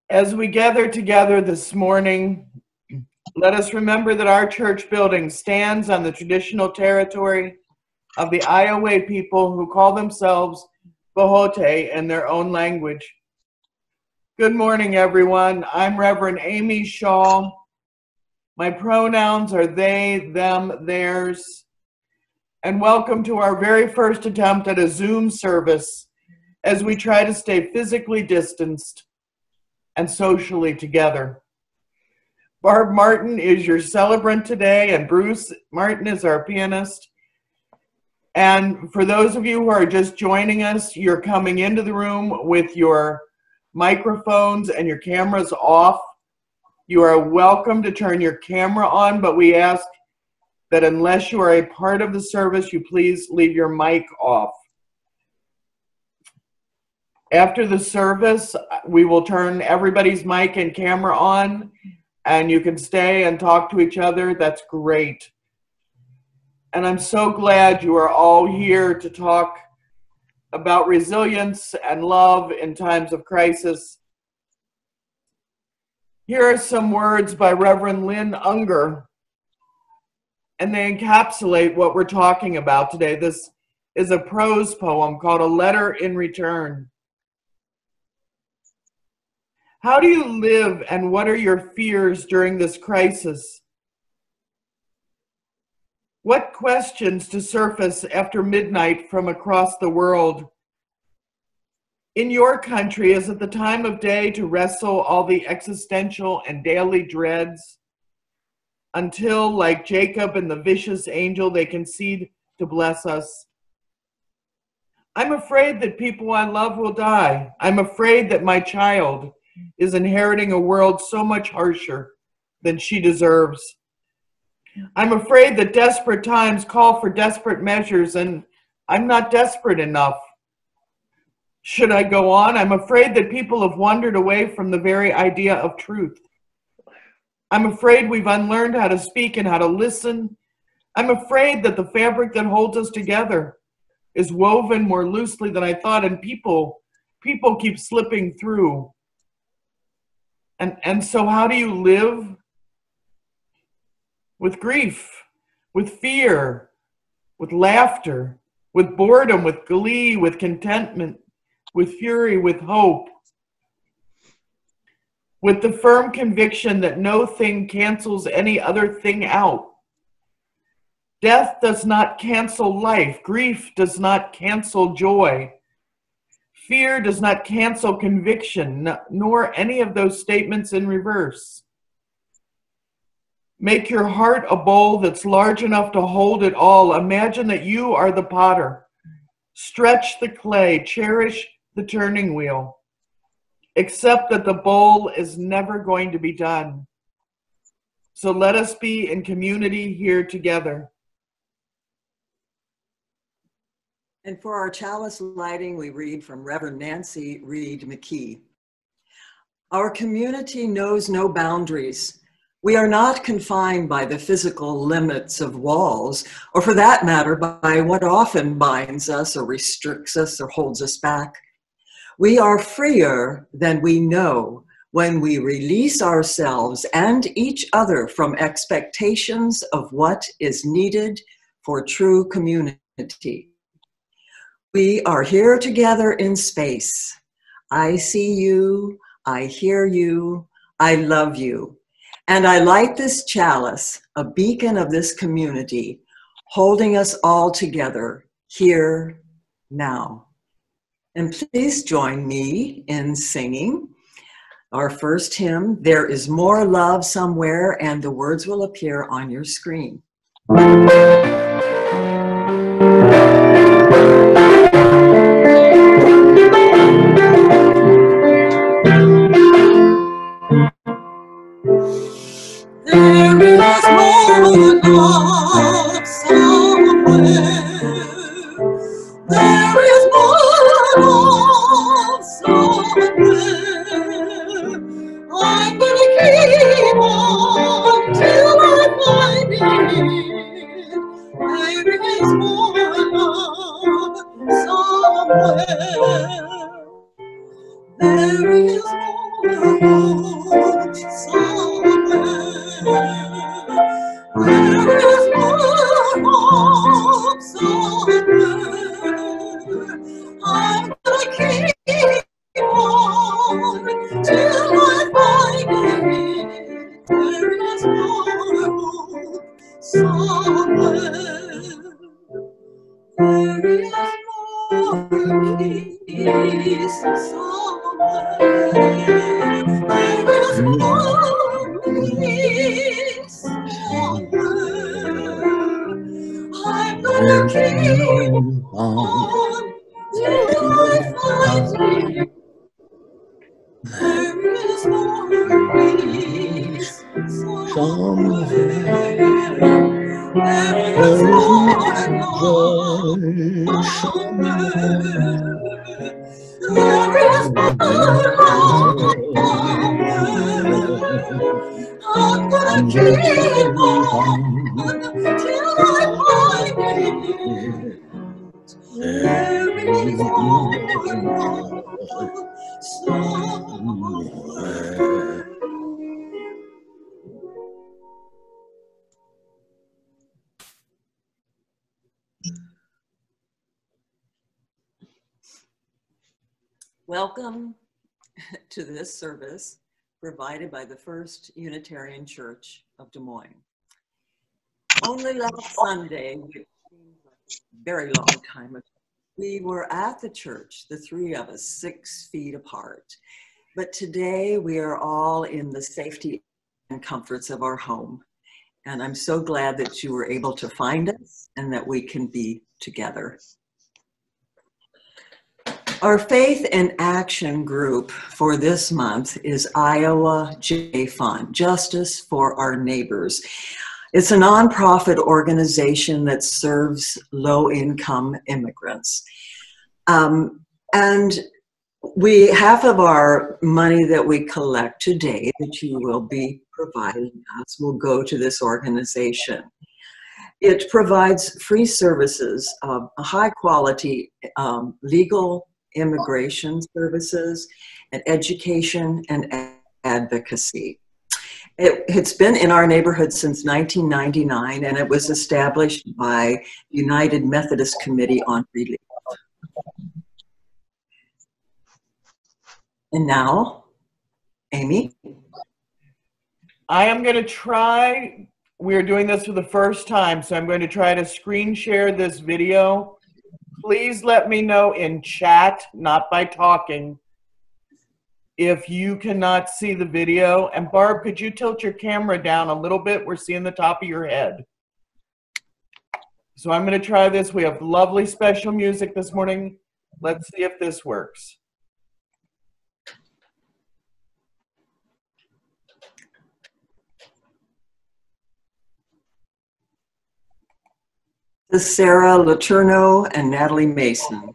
As we gather together this morning, let us remember that our church building stands on the traditional territory of the Iowa people who call themselves Bohote in their own language. Good morning, everyone. I'm Reverend Amy Shaw. My pronouns are they, them, theirs. And welcome to our very first attempt at a Zoom service as we try to stay physically distanced and socially together. Barb Martin is your celebrant today, and Bruce Martin is our pianist. And for those of you who are just joining us, you're coming into the room with your microphones and your cameras off. You are welcome to turn your camera on, but we ask that unless you are a part of the service, you please leave your mic off. After the service, we will turn everybody's mic and camera on, and you can stay and talk to each other. That's great. And I'm so glad you are all here to talk about resilience and love in times of crisis. Here are some words by Reverend Lynn Unger, and they encapsulate what we're talking about today. This is a prose poem called A Letter in Return. How do you live, and what are your fears during this crisis? What questions to surface after midnight from across the world? In your country, is it the time of day to wrestle all the existential and daily dreads until, like Jacob and the vicious angel, they concede to bless us? I'm afraid that people I love will die. I'm afraid that my child is inheriting a world so much harsher than she deserves. I'm afraid that desperate times call for desperate measures, and I'm not desperate enough. Should I go on? I'm afraid that people have wandered away from the very idea of truth. I'm afraid we've unlearned how to speak and how to listen. I'm afraid that the fabric that holds us together is woven more loosely than I thought, and people keep slipping through. And so how do you live? With grief, with fear, with laughter, with boredom, with glee, with contentment, with fury, with hope, with the firm conviction that no thing cancels any other thing out. Death does not cancel life. Grief does not cancel joy. Fear does not cancel conviction, nor any of those statements in reverse. Make your heart a bowl that's large enough to hold it all. Imagine that you are the potter. Stretch the clay, cherish the turning wheel. Accept that the bowl is never going to be done. So let us be in community here together. And for our chalice lighting, we read from Reverend Nancy Reed McKee. Our community knows no boundaries. We are not confined by the physical limits of walls, or for that matter, by what often binds us or restricts us or holds us back. We are freer than we know when we release ourselves and each other from expectations of what is needed for true community. We are here together in space. I see you, I hear you, I love you. And I light this chalice, a beacon of this community, holding us all together here now. And please join me in singing our first hymn, There Is More Love Somewhere, and the words will appear on your screen. There is more hope somewhere. There is more hope somewhere. I'm gonna keep on till I find it. There is more hope somewhere. There is more peace somewhere. There is more peace somewhere. I'm gonna keep on till I find it. There is more peace somewhere. There is more love somewhere. There is more love somewhere. I'm gonna keep on till I find it. There is more love somewhere. Welcome to this service provided by the First Unitarian Church of Des Moines. Only last Sunday, which seems like a very long time ago, we were at the church, the three of us, 6 feet apart. But today we are all in the safety and comforts of our home. And I'm so glad that you were able to find us and that we can be together. Our Faith in Action group for this month is Iowa J Fund, Justice for Our Neighbors. It's a nonprofit organization that serves low-income immigrants. And half of our money that we collect today that you will be providing us will go to this organization. It provides free services, high quality legal immigration services, and education and advocacy. It's been in our neighborhood since 1999, and it was established by United Methodist Committee on Relief. And now, Amy? I am going to try, we're doing this for the first time, so I'm going to try to screen share this video. Please let me know in chat, not by talking, if you cannot see the video. And Barb, could you tilt your camera down a little bit? We're seeing the top of your head. So I'm going to try this. We have lovely special music this morning. Let's see if this works. This is Sarah Letourneau and Natalie Mason.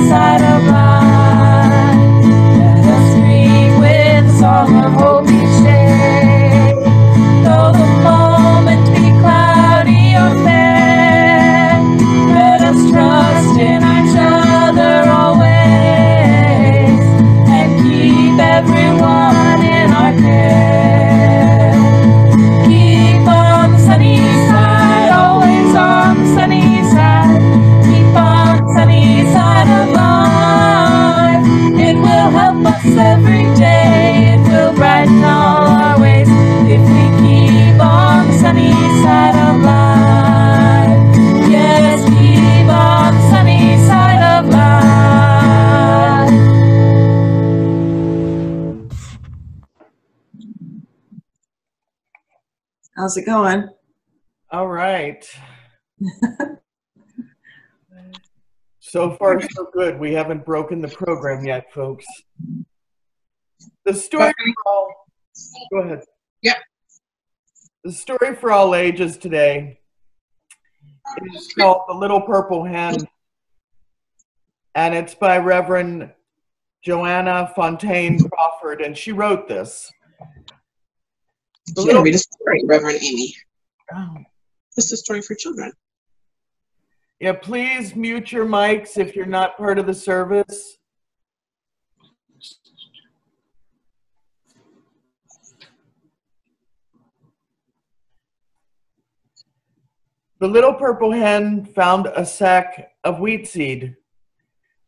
Side of life, let us read with song our hope each day. Though the moment be cloudy or fair, let us trust in each other always, and keep everyone in our care. Keep on the sunny side, always on the sunny side. Keep on the sunny side of life. It will help us every day. It will brighten all our ways if we keep on the sunny side of life. Yes, keep on the sunny side of life. How's it going? All right. So far, so good. We haven't broken the program yet, folks. The story for all, go ahead. Yep. The story for all ages today is called The Little Purple Hen, and it's by Reverend Joanna Fontaine Crawford, and she wrote this. You're going to read a story, Reverend Amy. Oh. This is a story for children. Yeah, please mute your mics if you're not part of the service. The little purple hen found a sack of wheat seed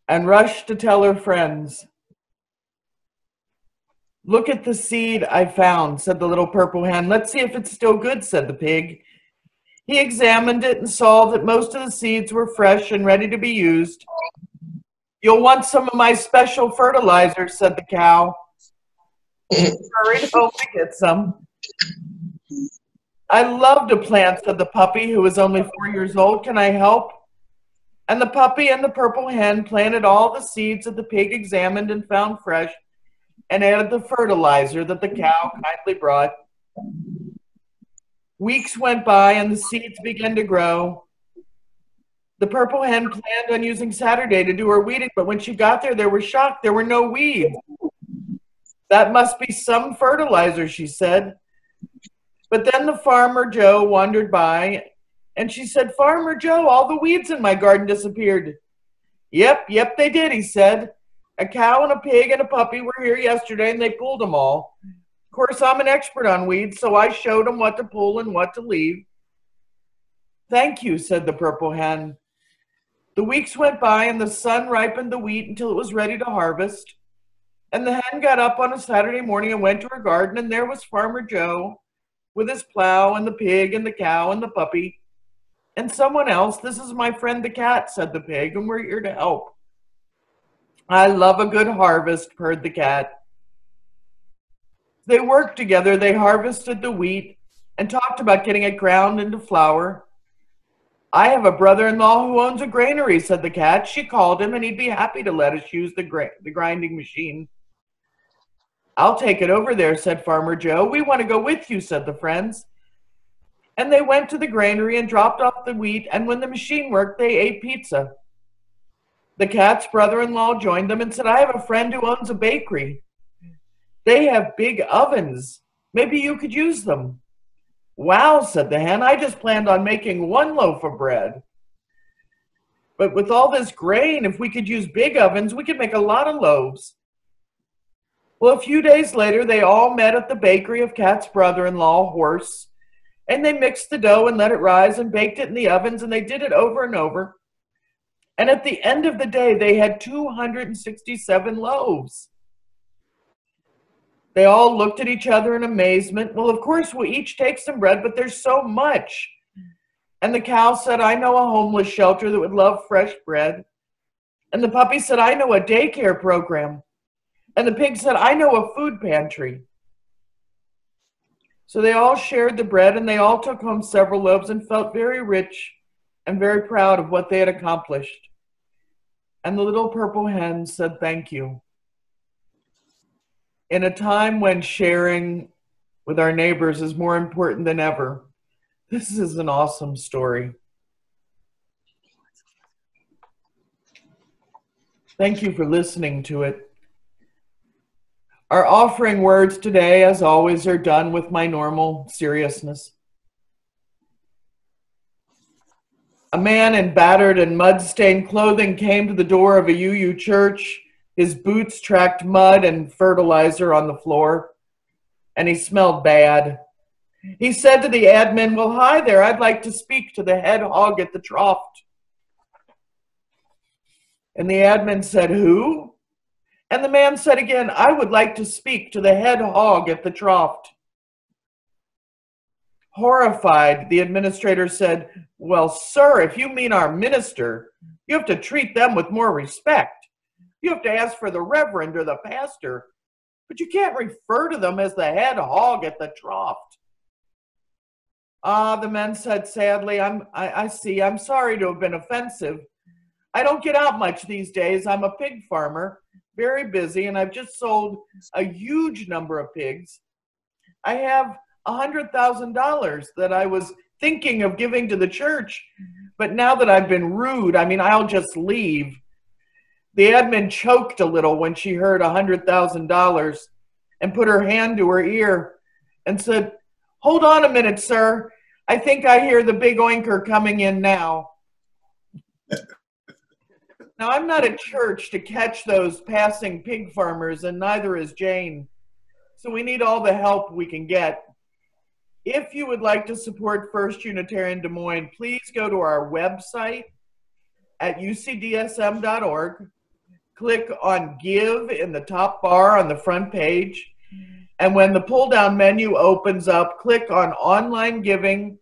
and rushed to tell her friends. "Look at the seed I found," said the little purple hen. "Let's see if it's still good," said the pig. He examined it and saw that most of the seeds were fresh and ready to be used. "You'll want some of my special fertilizer," said the cow. He hurried home to get some. "I love to plant," said the puppy, who was only 4 years old. "Can I help?" And the puppy and the purple hen planted all the seeds that the pig examined and found fresh, and added the fertilizer that the cow kindly brought. Weeks went by and the seeds began to grow. The purple hen planned on using Saturday to do her weeding, but when she got there, they were shocked. There were no weeds. "That must be some fertilizer," she said. But then the farmer Joe wandered by, and she said, "Farmer Joe, all the weeds in my garden disappeared." Yep, they did," he said. "A cow and a pig and a puppy were here yesterday, and they pulled them all. Of course, I'm an expert on weeds, so I showed them what to pull and what to leave." "Thank you," said the purple hen. The weeks went by, and the sun ripened the wheat until it was ready to harvest. And the hen got up on a Saturday morning and went to her garden, and there was Farmer Joe with his plow, and the pig and the cow and the puppy. "And someone else. This is my friend the cat," said the pig, "and we're here to help." "I love a good harvest," purred the cat. They worked together. They harvested the wheat and talked about getting it ground into flour. "I have a brother-in-law who owns a granary," said the cat. "She called him, and he'd be happy to let us use the grinding machine." "I'll take it over there," said Farmer Joe. "We want to go with you," said the friends. And they went to the granary and dropped off the wheat, and when the machine worked, they ate pizza. The cat's brother-in-law joined them and said, "I have a friend who owns a bakery. They have big ovens. Maybe you could use them." "Wow," said the hen, "I just planned on making one loaf of bread. But with all this grain, if we could use big ovens, we could make a lot of loaves." Well, a few days later, they all met at the bakery of Cat's brother-in-law, Horse, and they mixed the dough and let it rise and baked it in the ovens, and they did it over and over. And at the end of the day, they had 267 loaves. They all looked at each other in amazement. "Well, of course, we'll each take some bread, but there's so much." And the cow said, "I know a homeless shelter that would love fresh bread." And the puppy said, "I know a daycare program." And the pig said, "I know a food pantry." So they all shared the bread, and they all took home several loaves and felt very rich and very proud of what they had accomplished. And the little purple hen said, "Thank you." In a time when sharing with our neighbors is more important than ever, this is an awesome story. Thank you for listening to it. Our offering words today, as always, are done with my normal seriousness. A man in battered and mud-stained clothing came to the door of a UU church. His boots tracked mud and fertilizer on the floor, and he smelled bad. He said to the admin, "Well, hi there, I'd like to speak to the head hog at the trough." And the admin said, "Who?" And the man said again, "I would like to speak to the head hog at the trough." Horrified, the administrator said, "Well, sir, if you mean our minister, you have to treat them with more respect. You have to ask for the reverend or the pastor, but you can't refer to them as the head hog at the trough." "Ah," the man said sadly, I see. I'm sorry to have been offensive. I don't get out much these days. I'm a pig farmer, very busy, and I've just sold a huge number of pigs. I have $100,000 that I was thinking of giving to the church, but now that I've been rude, I'll just leave." The admin choked a little when she heard $100,000 and put her hand to her ear and said, "Hold on a minute, sir. I think I hear the big oinker coming in now." Now, I'm not at church to catch those passing pig farmers, and neither is Jane. So we need all the help we can get. If you would like to support First Unitarian Des Moines, please go to our website at ucdsm.org. Click on Give in the top bar on the front page. And when the pull-down menu opens up, click on Online Giving.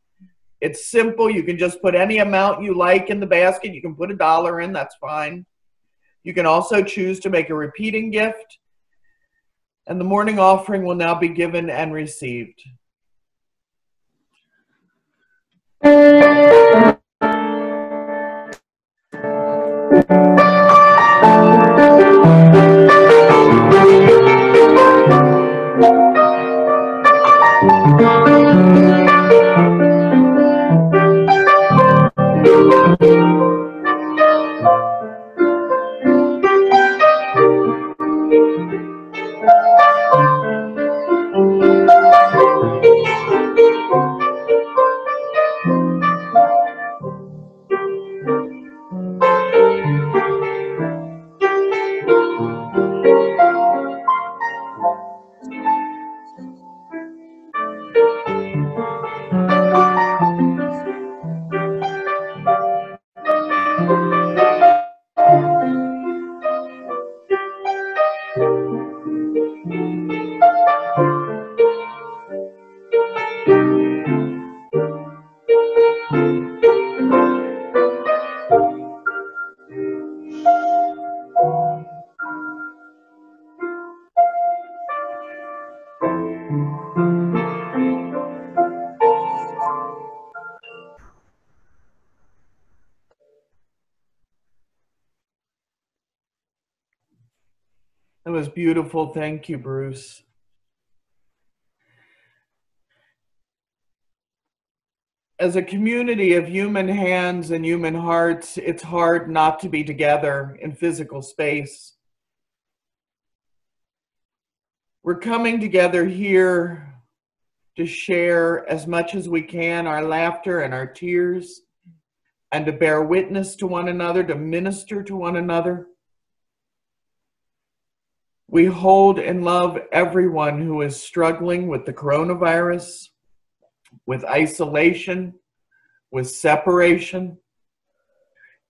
It's simple. You can just put any amount you like in the basket. You can put $1 in. That's fine. You can also choose to make a repeating gift. And the morning offering will now be given and received. That was beautiful. Thank you, Bruce. As a community of human hands and human hearts, it's hard not to be together in physical space. We're coming together here to share as much as we can our laughter and our tears, and to bear witness to one another, to minister to one another. We hold and love everyone who is struggling with the coronavirus, with isolation, with separation.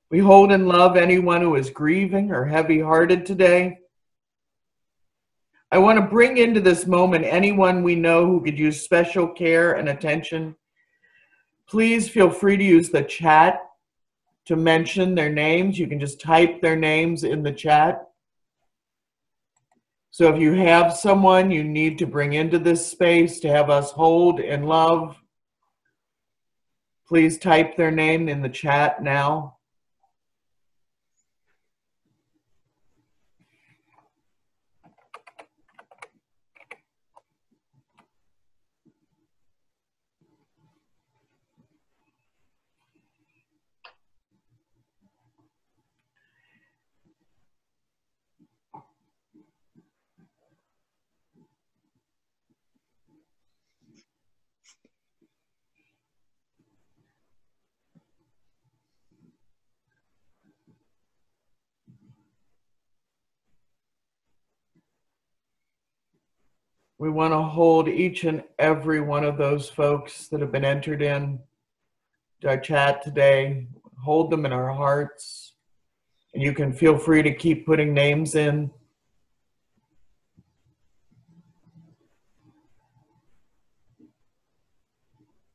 We hold and love anyone who is grieving or heavy-hearted today. I want to bring into this moment anyone we know who could use special care and attention. Please feel free to use the chat to mention their names. You can just type their names in the chat. So if you have someone you need to bring into this space to have us hold and love, please type their name in the chat now. We want to hold each and every one of those folks that have been entered in to our chat today, hold them in our hearts. And you can feel free to keep putting names in.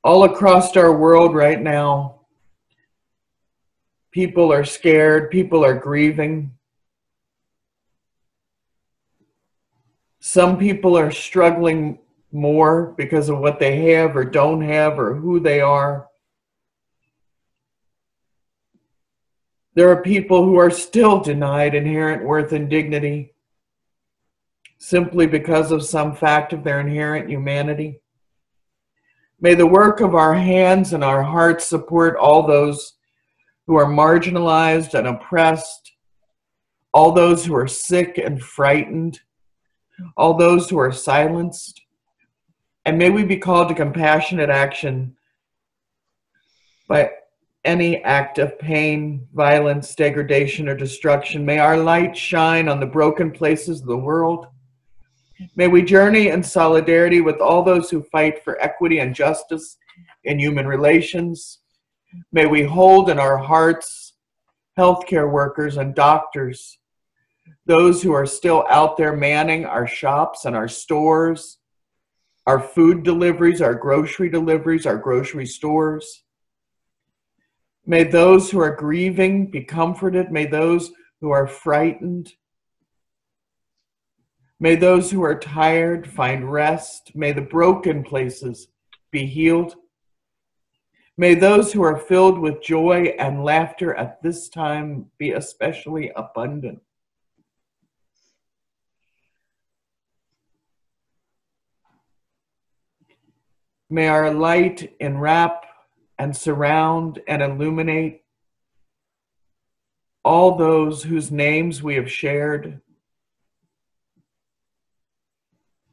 All across our world right now, people are scared, people are grieving. Some people are struggling more because of what they have or don't have or who they are. There are people who are still denied inherent worth and dignity simply because of some fact of their inherent humanity. May the work of our hands and our hearts support all those who are marginalized and oppressed, all those who are sick and frightened, all those who are silenced. And may we be called to compassionate action by any act of pain, violence, degradation, or destruction. May our light shine on the broken places of the world. May we journey in solidarity with all those who fight for equity and justice in human relations. May we hold in our hearts healthcare workers and doctors, those who are still out there manning our shops and our stores, our food deliveries, our grocery stores. May those who are grieving be comforted. May those who are frightened, may those who are tired find rest. May the broken places be healed. May those who are filled with joy and laughter at this time be especially abundant. May our light enwrap and surround and illuminate all those whose names we have shared,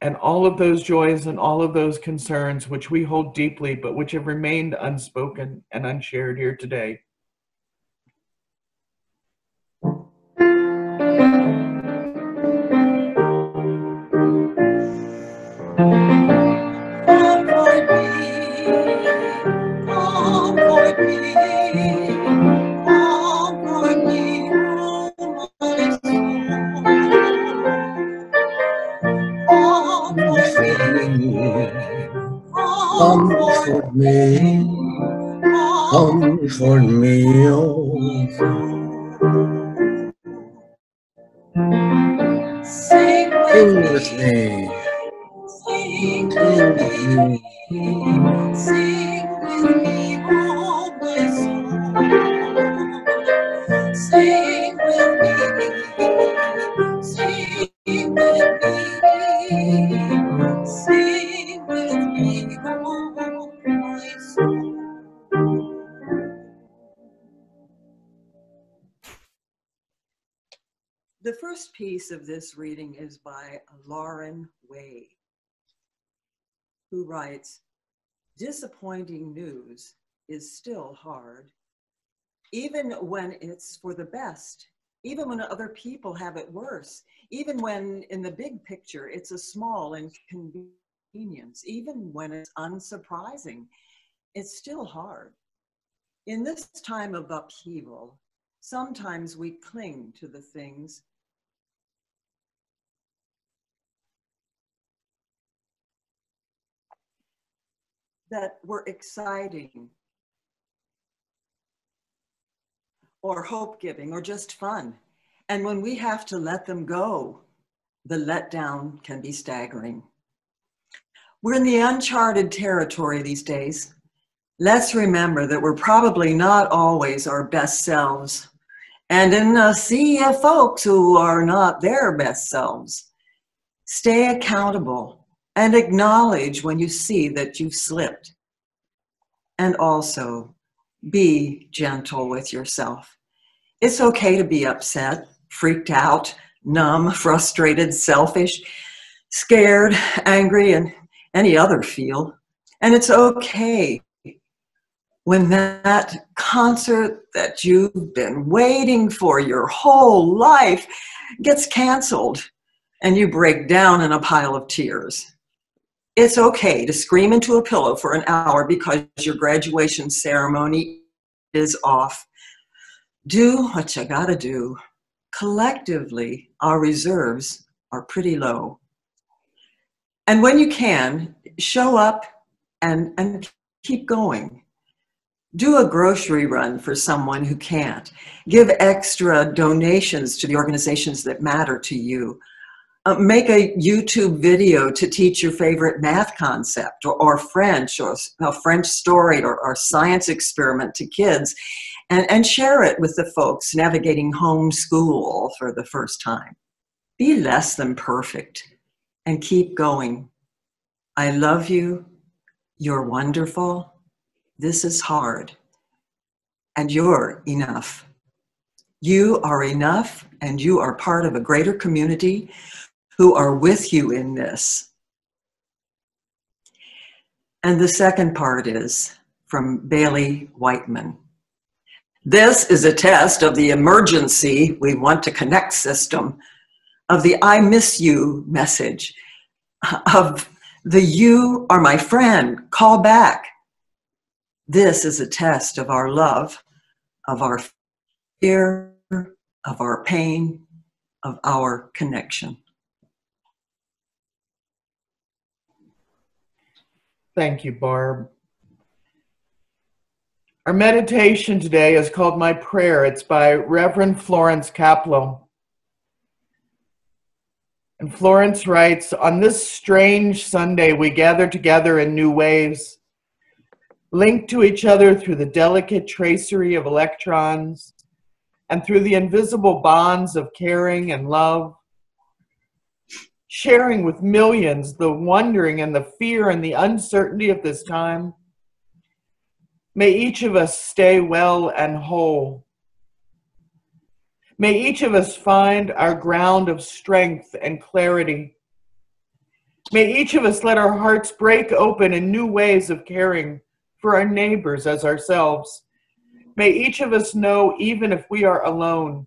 and all of those joys and all of those concerns which we hold deeply but which have remained unspoken and unshared here today. Comfort me, oh soul. Sing with me, sing with me, sing with me, oh my soul. Sing with me, sing with me, sing with me, oh my soul. The first piece of this reading is by Lauren Way, who writes, "Disappointing news is still hard, even when it's for the best, even when other people have it worse, even when in the big picture it's a small inconvenience, even when it's unsurprising, it's still hard. In this time of upheaval, sometimes we cling to the things that were exciting or hope-giving or just fun. And when we have to let them go, the letdown can be staggering. We're in the uncharted territory these days. Let's remember that we're probably not always our best selves. And in a sea of folks who are not their best selves, stay accountable and acknowledge when you see that you've slipped. And also, be gentle with yourself. It's okay to be upset, freaked out, numb, frustrated, selfish, scared, angry, and any other feel. And it's okay when that concert that you've been waiting for your whole life gets canceled and you break down in a pile of tears. It's okay to scream into a pillow for an hour because your graduation ceremony is off. Do what you gotta do. Collectively, our reserves are pretty low. And when you can, show up and keep going. Do a grocery run for someone who can't. Give extra donations to the organizations that matter to you. Make a YouTube video to teach your favorite math concept or French, or a French story or science experiment to kids, and share it with the folks navigating homeschool for the first time. Be less than perfect and keep going. I love you. You're wonderful. This is hard. And you're enough. You are enough, and you are part of a greater community who are with you in this. And the second part is from Bailey Whiteman. This is a test of the emergency we want to connect system, of the I miss you message, of the you are my friend, call back. This is a test of our love, of our fear, of our pain, of our connection. Thank you, Barb. Our meditation today is called My Prayer. It's by Reverend Florence Kaplow. And Florence writes, on this strange Sunday, we gather together in new ways, linked to each other through the delicate tracery of electrons and through the invisible bonds of caring and love, sharing with millions the wondering and the fear and the uncertainty of this time. May each of us stay well and whole. May each of us find our ground of strength and clarity. May each of us let our hearts break open in new ways of caring for our neighbors as ourselves. May each of us know, even if we are alone,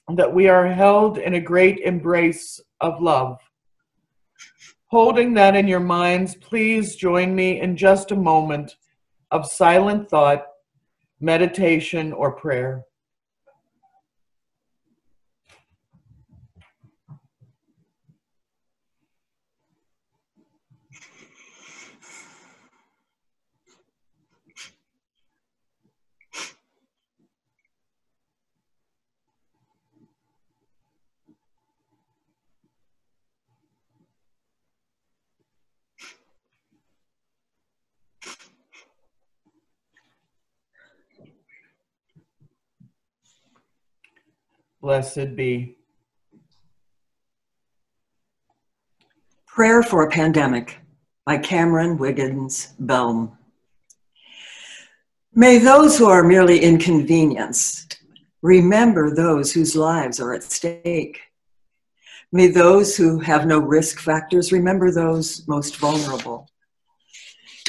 that we are held in a great embrace of love. Holding that in your minds, please join me in just a moment of silent thought, meditation, or prayer. Blessed be. Prayer for a Pandemic by Cameron Wiggins Belm. May those who are merely inconvenienced remember those whose lives are at stake. May those who have no risk factors remember those most vulnerable.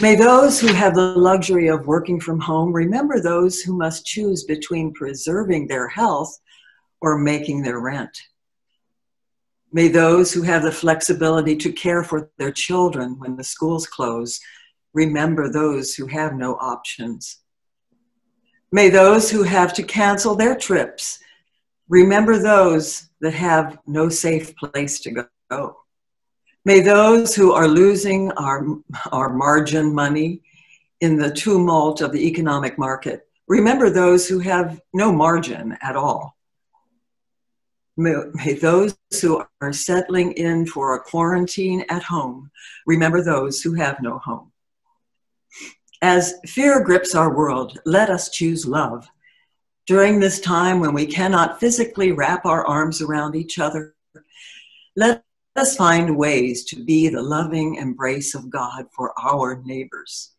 May those who have the luxury of working from home remember those who must choose between preserving their health or making their rent. May those who have the flexibility to care for their children when the schools close remember those who have no options. May those who have to cancel their trips remember those that have no safe place to go. May those who are losing our margin money in the tumult of the economic market remember those who have no margin at all. May those who are settling in for a quarantine at home remember those who have no home. As fear grips our world, let us choose love. During this time when we cannot physically wrap our arms around each other, let us find ways to be the loving embrace of God for our neighbors.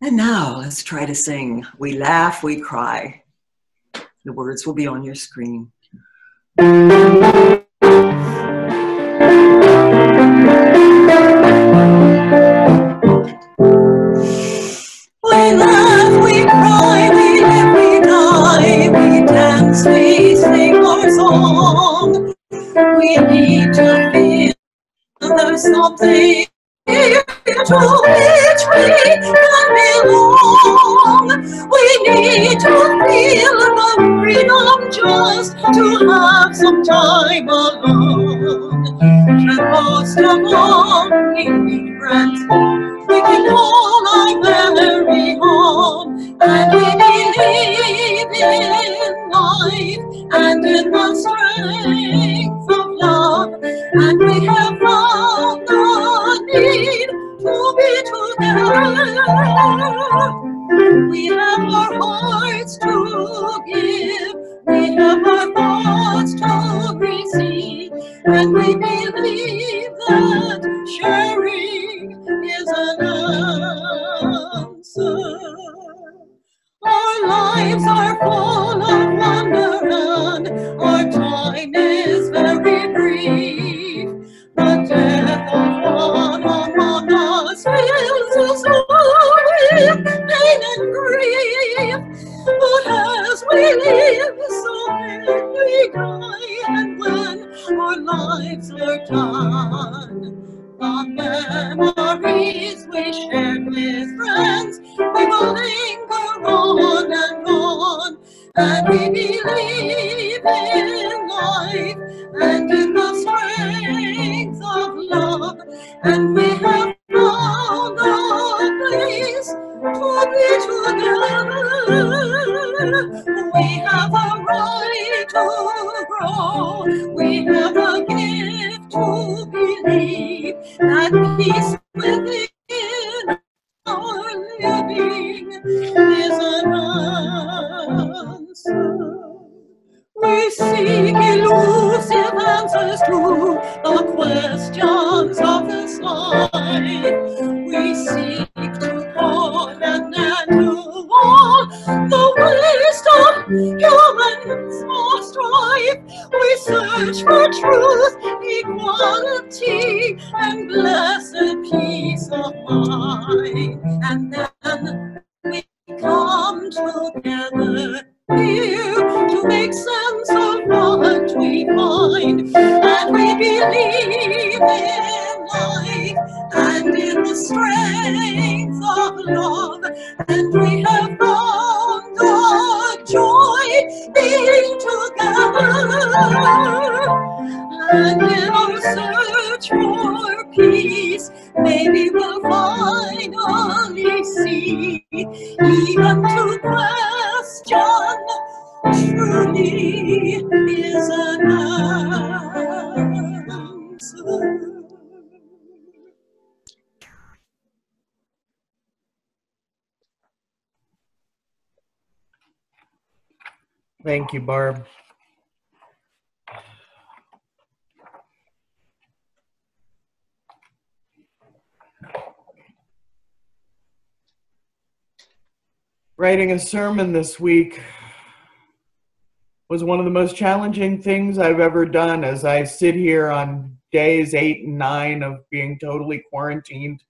And now let's try to sing We Laugh, We Cry. The words will be on your screen. We laugh, we cry, we live, we die, we dance, we sing our song. We need to feel have something to which we can belong. We need to feel the freedom just to have some time alone. And most of all, we need friends we can call our very own. And we believe in life and in the strength of love. And we have found the need to be together. We have our hearts to give, we have our thoughts to receive, and we believe that sharing is an answer. Our lives are full of wonder and our time is very brief. The death of one among us fills us all with pain and grief. But as we live, so will we die, and when our lives are done, the memories we shared with friends, we will linger on and on. And we believe in life and in the strength of love. And we have found a place to be together. We have a right to grow. We have a gift to believe that peace within our living is an answer. We seek elusive answers to the questions of this life. We seek to call and to all the waste of human strife. We search for truth, equality, and blessed peace of mind. And then we come together here to make sense of what we find. And we believe in life and in the strength of love. And we have found the joy being together. And in our search for peace, maybe we'll finally see, even to question truly is an answer. Thank you, Barb. Writing a sermon this week was one of the most challenging things I've ever done as I sit here on days 8 and 9 of being totally quarantined.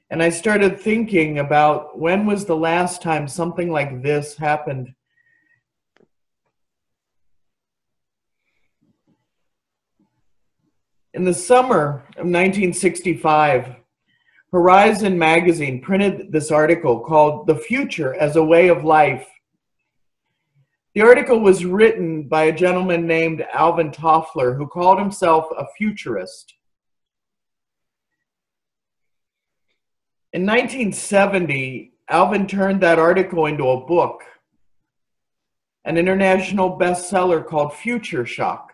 And I started thinking about when was the last time something like this happened. In the summer of 1965, Horizon magazine printed this article called "The Future as a Way of Life." The article was written by a gentleman named Alvin Toffler, who called himself a futurist. In 1970, Alvin turned that article into a book, an international bestseller called Future Shock.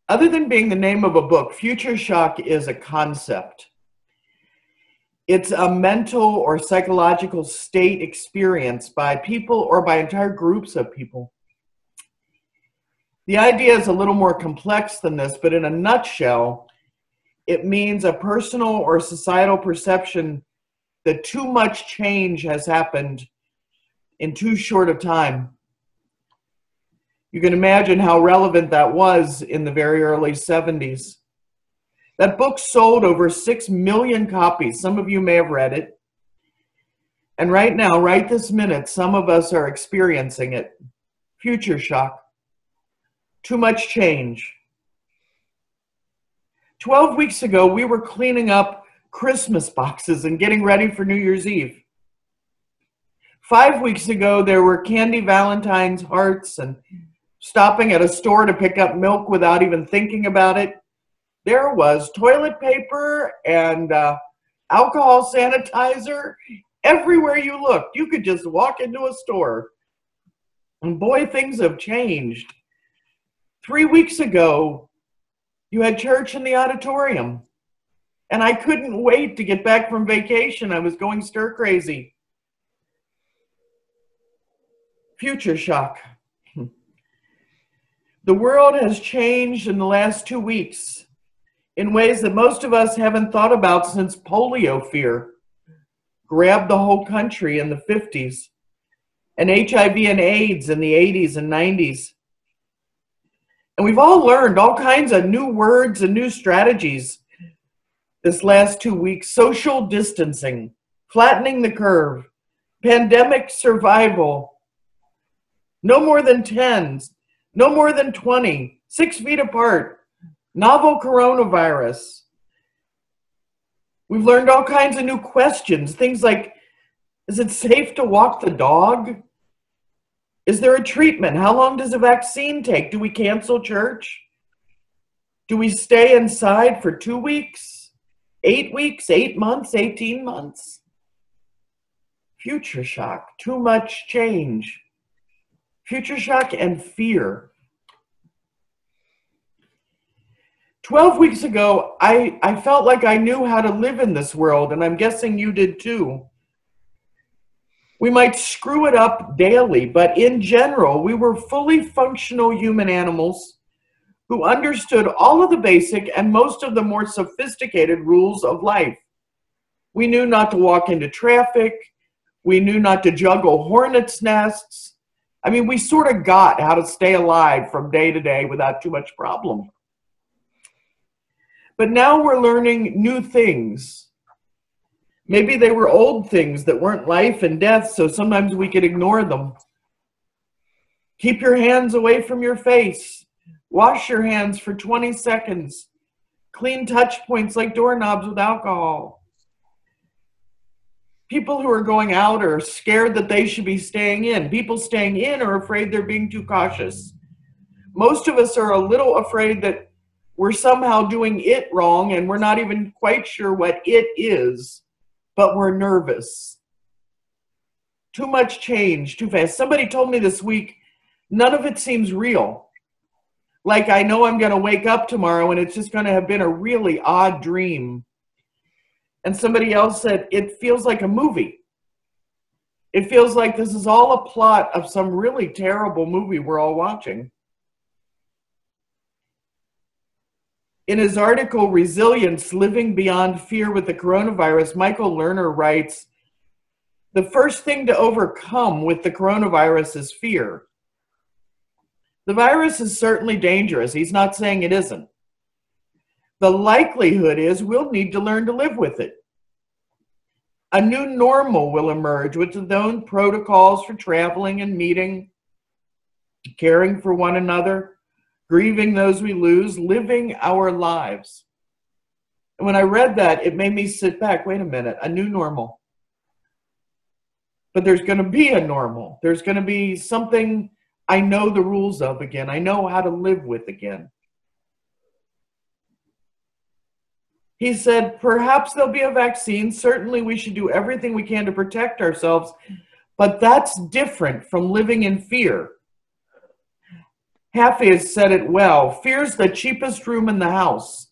Other than being the name of a book, Future Shock is a concept. It's a mental or psychological state experienced by people or by entire groups of people. The idea is a little more complex than this, but in a nutshell, it means a personal or societal perception that too much change has happened in too short a time. You can imagine how relevant that was in the very early 70s. That book sold over 6 million copies. Some of you may have read it. And right now, right this minute, some of us are experiencing it. Future shock. Too much change. 12 weeks ago, we were cleaning up Christmas boxes and getting ready for New Year's Eve. 5 weeks ago, there were candy Valentine's hearts and stopping at a store to pick up milk without even thinking about it. There was toilet paper and alcohol sanitizer everywhere you looked. You could just walk into a store. And boy, things have changed. 3 weeks ago, you had church in the auditorium. And I couldn't wait to get back from vacation. I was going stir crazy. Future shock. The world has changed in the last 2 weeks in ways that most of us haven't thought about since polio fear grabbed the whole country in the 50s, and HIV and AIDS in the 80s and 90s. And we've all learned all kinds of new words and new strategies this last 2 weeks. Social distancing, flattening the curve, pandemic survival, no more than 10, no more than 20, 6 feet apart, novel coronavirus. We've learned all kinds of new questions, things like, is it safe to walk the dog? Is there a treatment? How long does a vaccine take? Do we cancel church? Do we stay inside for 2 weeks, 8 weeks, 8 months, 18 months? Future shock, too much change. Future shock and fear. 12 weeks ago, I felt like I knew how to live in this world, and I'm guessing you did too. We might screw it up daily, but in general, we were fully functional human animals who understood all of the basic and most of the more sophisticated rules of life. We knew not to walk into traffic. We knew not to juggle hornets' nests. I mean, we sort of got how to stay alive from day to day without too much problem. But now we're learning new things. Maybe they were old things that weren't life and death, so sometimes we could ignore them. Keep your hands away from your face. Wash your hands for 20 seconds. Clean touch points like doorknobs with alcohol. People who are going out are scared that they should be staying in. People staying in are afraid they're being too cautious. Most of us are a little afraid that we're somehow doing it wrong and we're not even quite sure what it is, but we're nervous. Too much change, too fast. Somebody told me this week, none of it seems real. Like I know I'm going to wake up tomorrow and it's just going to have been a really odd dream. And somebody else said, it feels like a movie. It feels like this is all a plot of some really terrible movie we're all watching. In his article, Resilience, Living Beyond Fear with the Coronavirus, Michael Lerner writes, the first thing to overcome with the coronavirus is fear. The virus is certainly dangerous. He's not saying it isn't. The likelihood is we'll need to learn to live with it. A new normal will emerge with its own protocols for traveling and meeting, caring for one another, grieving those we lose, living our lives. And when I read that, it made me sit back. Wait a minute, a new normal. But there's going to be a normal. There's going to be something I know the rules of again. I know how to live with again. He said, perhaps there'll be a vaccine. Certainly we should do everything we can to protect ourselves. But that's different from living in fear. Haffey has said it well. Fear's the cheapest room in the house.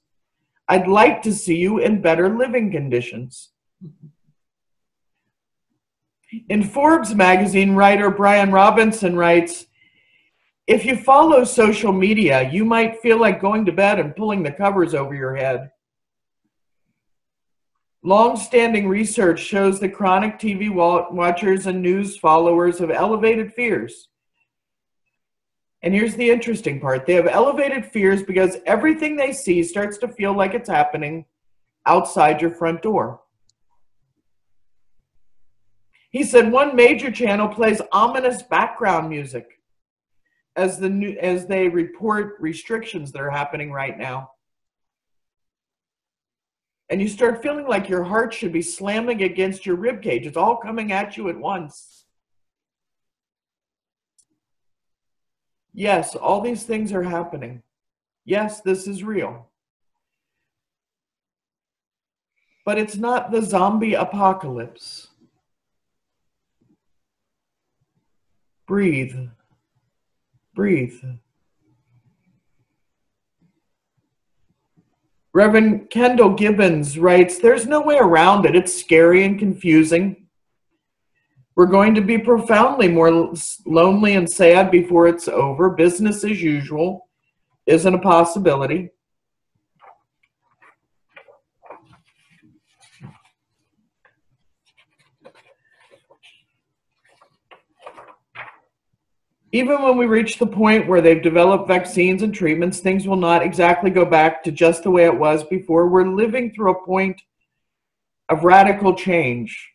I'd like to see you in better living conditions. In Forbes magazine, writer Brian Robinson writes, if you follow social media, you might feel like going to bed and pulling the covers over your head. Long-standing research shows that chronic TV watchers and news followers have elevated fears. And here's the interesting part. They have elevated fears because everything they see starts to feel like it's happening outside your front door. He said one major channel plays ominous background music. as they report restrictions that are happening right now. And you start feeling like your heart should be slamming against your rib cage. It's all coming at you at once. Yes, all these things are happening. Yes, this is real. But it's not the zombie apocalypse. Breathe. Breathe. Reverend Kendall Gibbons writes, "There's no way around it. It's scary and confusing. We're going to be profoundly more lonely and sad before it's over. Business as usual isn't a possibility." Even when we reach the point where they've developed vaccines and treatments, things will not exactly go back to just the way it was before. We're living through a point of radical change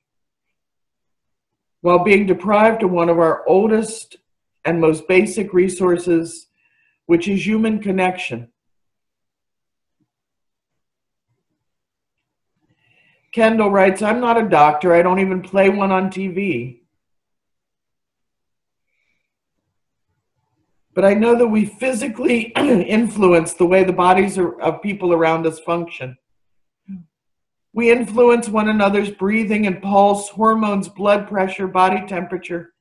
while being deprived of one of our oldest and most basic resources, which is human connection. Kendall writes, "I'm not a doctor. I don't even play one on TV. But I know that we physically influence the way the bodies of people around us function. We influence one another's breathing and pulse, hormones, blood pressure, body temperature.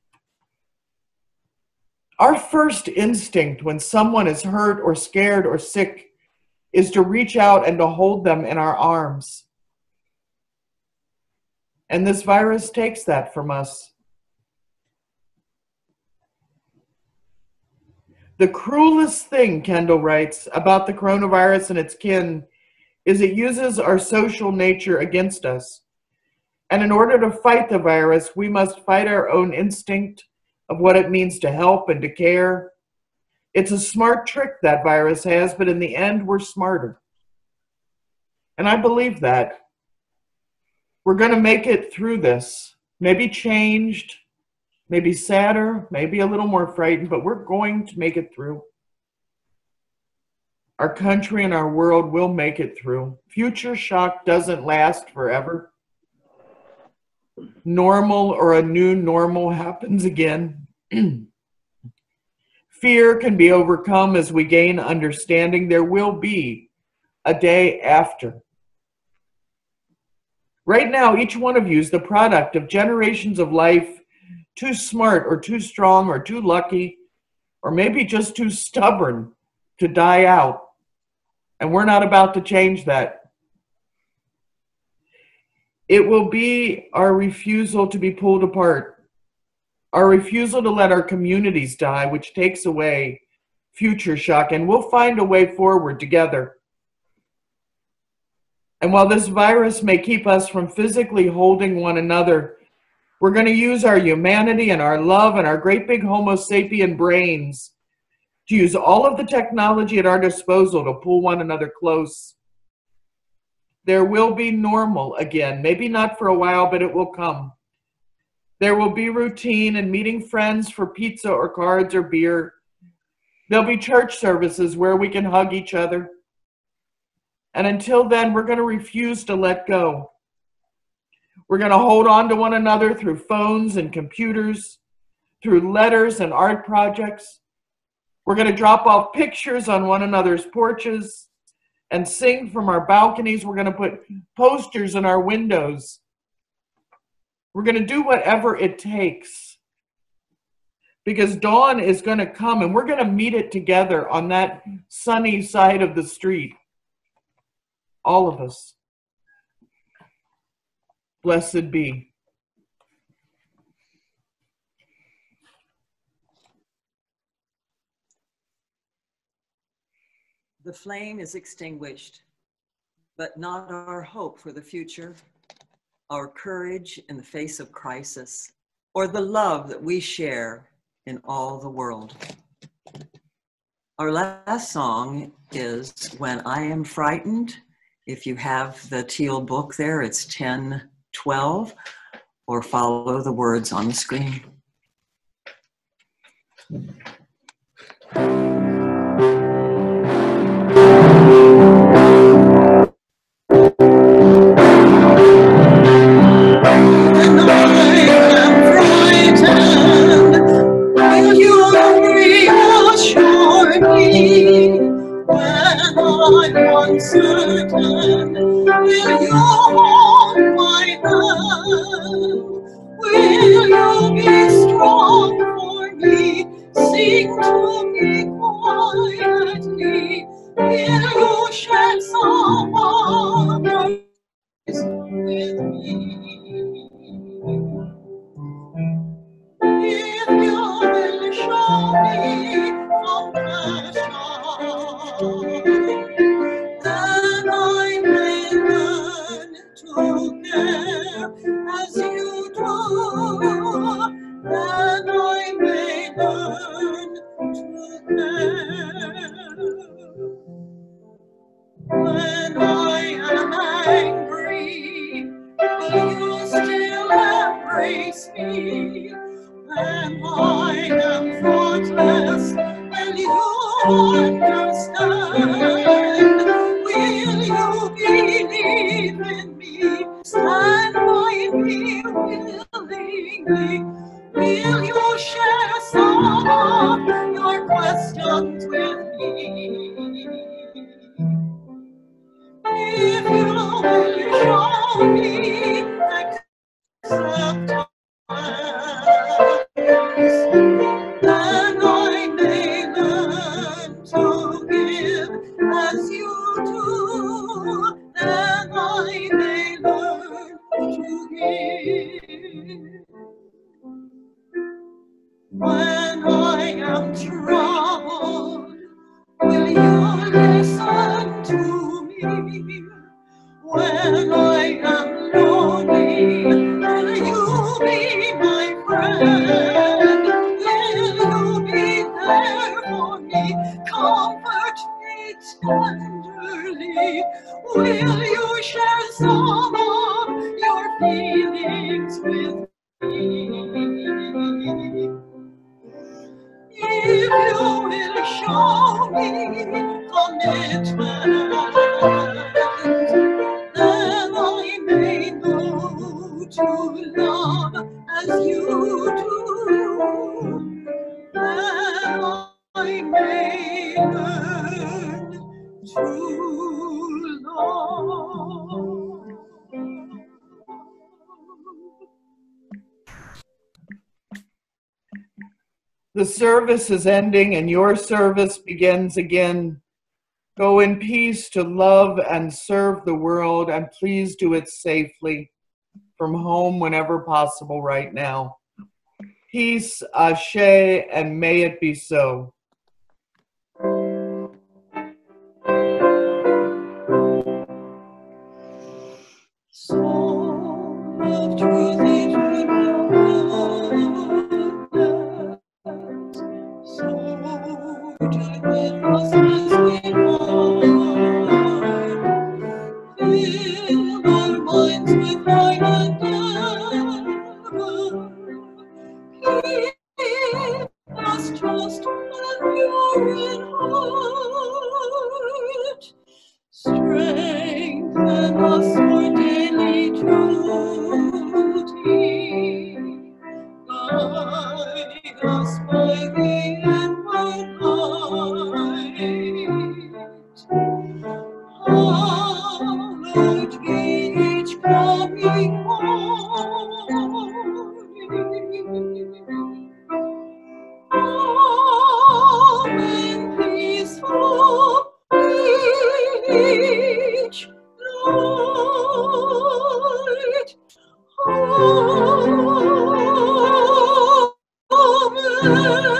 Our first instinct when someone is hurt or scared or sick is to reach out and to hold them in our arms. And this virus takes that from us. The cruelest thing," Kendall writes, "about the coronavirus and its kin is it uses our social nature against us. And in order to fight the virus, we must fight our own instinct of what it means to help and to care. It's a smart trick that virus has, but in the end, we're smarter." And I believe that. We're going to make it through this. Maybe changed, maybe sadder, maybe a little more frightened, but we're going to make it through. Our country and our world will make it through. Future shock doesn't last forever. Normal or a new normal happens again. Fear can be overcome as we gain understanding. There will be a day after. Right now, each one of you is the product of generations of life, too smart or too strong or too lucky, or maybe just too stubborn to die out. And we're not about to change that. It will be our refusal to be pulled apart, our refusal to let our communities die, which takes away future shock, and we'll find a way forward together. And while this virus may keep us from physically holding one another, we're going to use our humanity and our love and our great big Homo sapien brains to use all of the technology at our disposal to pull one another close. There will be normal again, maybe not for a while, but it will come. There will be routine and meeting friends for pizza or cards or beer. There'll be church services where we can hug each other. And until then, we're going to refuse to let go. We're going to hold on to one another through phones and computers, through letters and art projects. We're going to drop off pictures on one another's porches and sing from our balconies. We're going to put posters in our windows. We're going to do whatever it takes, because dawn is going to come and we're going to meet it together on that sunny side of the street. All of us. Blessed be. The flame is extinguished, but not our hope for the future, our courage in the face of crisis, or the love that we share in all the world. Our last song is When I Am Frightened. If you have the teal book there, it's 10:12, or follow the words on the screen. reassure me when I'm uncertain. Will you hold my hand? Will you be strong for me? Sing to me quietly. Will you shed some wonders with me? If you will show me compassion, then I may learn to care as you do. Then I may learn to care. When I am angry, will you still embrace me? When I am thoughtless, will you understand? Will you believe in me? Stand by me willingly. Will you share some of your questions with me? If you will show me acceptance, then I may learn to give as you do. Then I may learn to give. When I am troubled, will you listen to me? When I am lonely, will you be my friend? Will you be there for me? Comfort me tenderly. Will you share some of your feelings with me? If you will show me commitment, then I may know to love as you do. Then I may learn to love. The service is ending and your service begins again. Go in peace to love and serve the world, and please do it safely from home whenever possible right now. Peace, ashe, and may it be so. Soul of truth eternal, so join with us as we mourn. Fill our minds with light and endeavor. Keep us trust and pure in heart. Strengthen us for daily duty. Guide us by the inward light. Hallowed be each coming morning. Amen. Peaceful each night. Amen.